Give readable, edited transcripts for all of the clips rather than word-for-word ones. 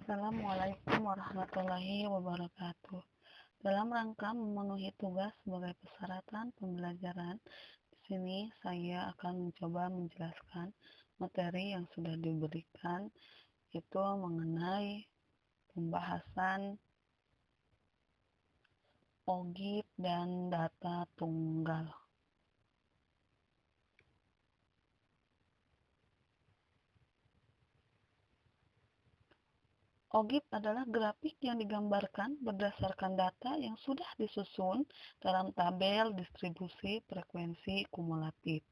Assalamualaikum warahmatullahi wabarakatuh. Dalam rangka memenuhi tugas sebagai persyaratan pembelajaran, di sini saya akan mencoba menjelaskan materi yang sudah diberikan, itu mengenai pembahasan OGIP dan data tunggal. OGIP adalah grafik yang digambarkan berdasarkan data yang sudah disusun dalam tabel distribusi frekuensi kumulatif.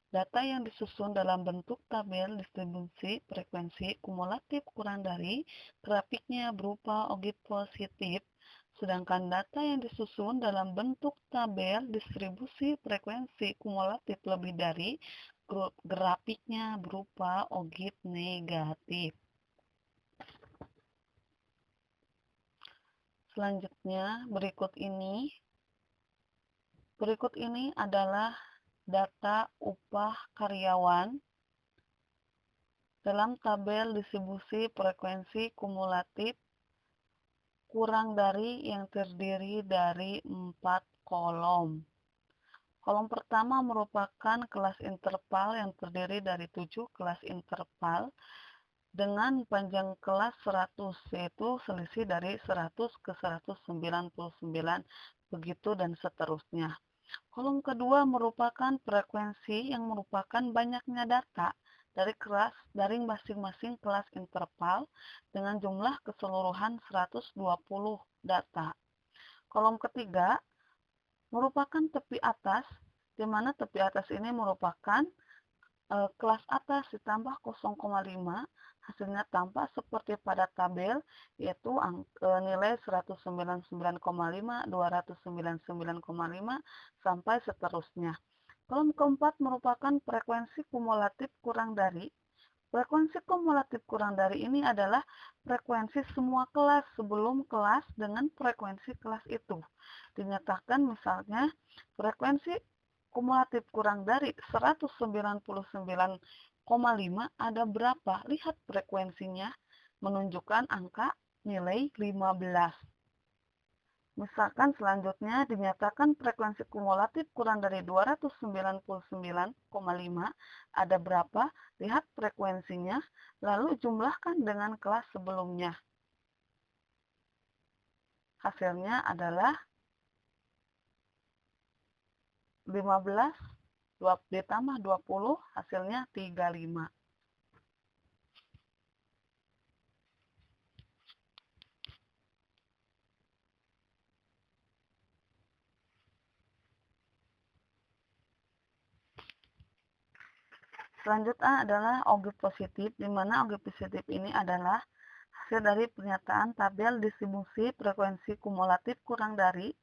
Data yang disusun dalam bentuk tabel distribusi frekuensi kumulatif kurang dari grafiknya berupa OGIP positif, sedangkan data yang disusun dalam bentuk tabel distribusi frekuensi kumulatif lebih dari grafiknya berupa OGIP negatif. Selanjutnya, berikut ini adalah data upah karyawan dalam tabel distribusi frekuensi kumulatif kurang dari yang terdiri dari 4 kolom. Kolom pertama merupakan kelas interval yang terdiri dari 7 kelas interval dengan panjang kelas 100, yaitu selisih dari 100 ke 199, begitu dan seterusnya. Kolom kedua merupakan frekuensi yang merupakan banyaknya data dari masing-masing kelas interval dengan jumlah keseluruhan 120 data. Kolom ketiga merupakan tepi atas, di mana tepi atas ini merupakan kelas atas ditambah 0,5, hasilnya tampak seperti pada tabel, yaitu nilai 199,5, 299,5, sampai seterusnya. Kolom keempat merupakan frekuensi kumulatif kurang dari. Frekuensi kumulatif kurang dari ini adalah frekuensi semua kelas sebelum kelas dengan frekuensi kelas itu. Dinyatakan misalnya frekuensi kumulatif kurang dari 199,5 ada berapa? Lihat frekuensinya menunjukkan angka nilai 15. Misalkan selanjutnya dinyatakan frekuensi kumulatif kurang dari 299,5 ada berapa? Lihat frekuensinya, lalu jumlahkan dengan kelas sebelumnya. Hasilnya adalah 15 ditambah 20, hasilnya 35. Selanjutnya adalah OGIP positif, di mana OGIP positif ini adalah hasil dari pernyataan tabel distribusi frekuensi kumulatif kurang dari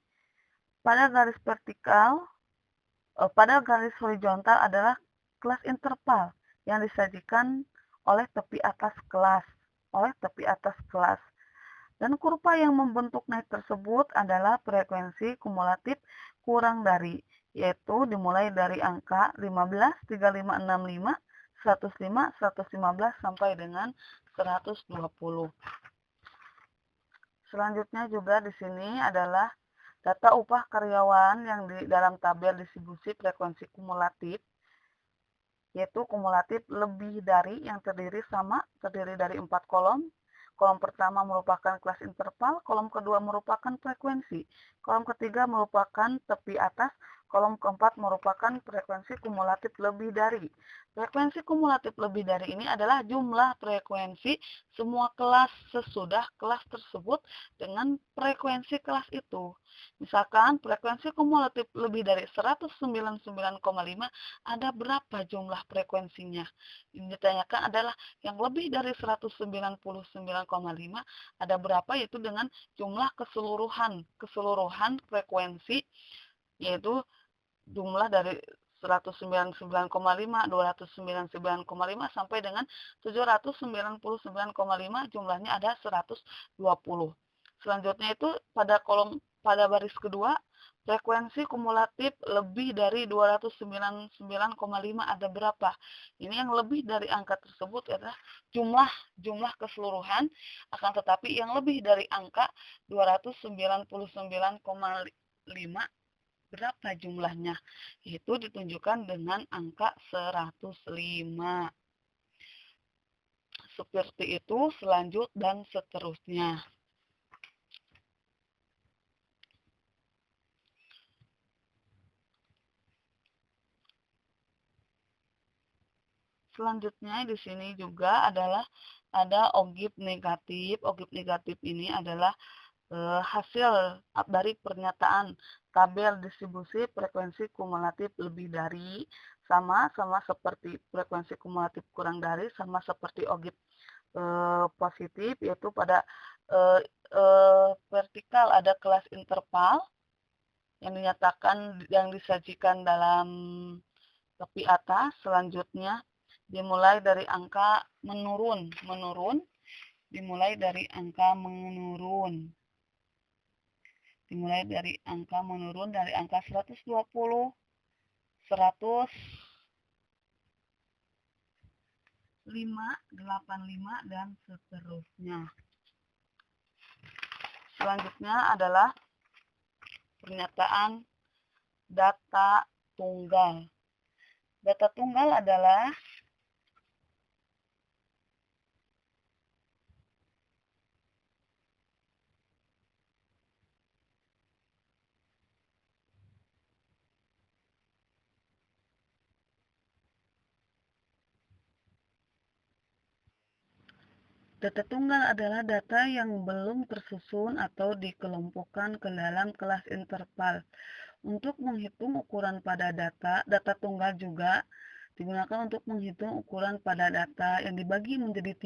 pada garis vertikal. Pada garis horizontal adalah kelas interval yang disajikan oleh tepi atas kelas. Dan kurva yang membentuk naik tersebut adalah frekuensi kumulatif kurang dari, yaitu dimulai dari angka 15, 3565, 105, 115 sampai dengan 120. Selanjutnya juga di sini adalah data upah karyawan yang di dalam tabel distribusi frekuensi kumulatif, yaitu kumulatif lebih dari yang terdiri dari 4 kolom. Kolom pertama merupakan kelas interval, kolom kedua merupakan frekuensi, kolom ketiga merupakan tepi atas, kolom keempat merupakan frekuensi kumulatif lebih dari. Frekuensi kumulatif lebih dari ini adalah jumlah frekuensi semua kelas sesudah kelas tersebut dengan frekuensi kelas itu. Misalkan frekuensi kumulatif lebih dari 199,5 ada berapa jumlah frekuensinya? Yang ditanyakan adalah yang lebih dari 199,5 ada berapa, yaitu dengan jumlah keseluruhan frekuensi, yaitu jumlah dari 199,5, 299,5 sampai dengan 799,5, jumlahnya ada 120. Selanjutnya itu pada kolom pada baris kedua, frekuensi kumulatif lebih dari 299,5 ada berapa? Ini yang lebih dari angka tersebut adalah jumlah keseluruhan, akan tetapi yang lebih dari angka 299,5 berapa jumlahnya? Itu ditunjukkan dengan angka 105. Seperti itu, selanjut dan seterusnya. Selanjutnya di sini juga adalah ada ogib negatif. Ogib negatif ini adalah hasil dari pernyataan tabel distribusi frekuensi kumulatif lebih dari, sama seperti frekuensi kumulatif kurang dari, sama seperti ogib positif, yaitu pada vertikal ada kelas interval yang disajikan dalam tepi atas. Selanjutnya dimulai dari angka menurun, dimulai dari angka menurun dari angka 120, 105, 85, dan seterusnya. Selanjutnya adalah pernyataan data tunggal. Data tunggal adalah data yang belum tersusun atau dikelompokkan ke dalam kelas interval. Untuk menghitung ukuran pada data tunggal juga digunakan untuk menghitung ukuran pada data yang dibagi menjadi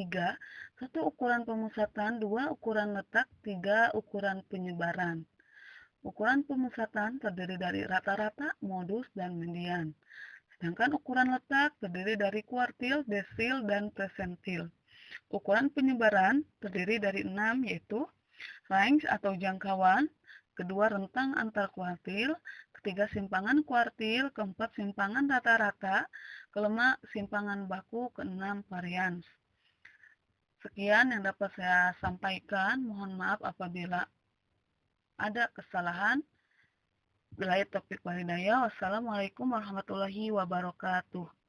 3, 1 ukuran pemusatan, 2 ukuran letak, 3 ukuran penyebaran. Ukuran pemusatan terdiri dari rata-rata, modus, dan median. Sedangkan ukuran letak terdiri dari kuartil, desil, dan persentil. Ukuran penyebaran terdiri dari 6, yaitu range atau jangkauan, kedua rentang antar kuartil, ketiga simpangan kuartil, keempat simpangan rata-rata, kelima simpangan baku, keenam varians. Sekian yang dapat saya sampaikan. Mohon maaf apabila ada kesalahan. Billahi taufiq wal hidayah. Wassalamualaikum warahmatullahi wabarakatuh.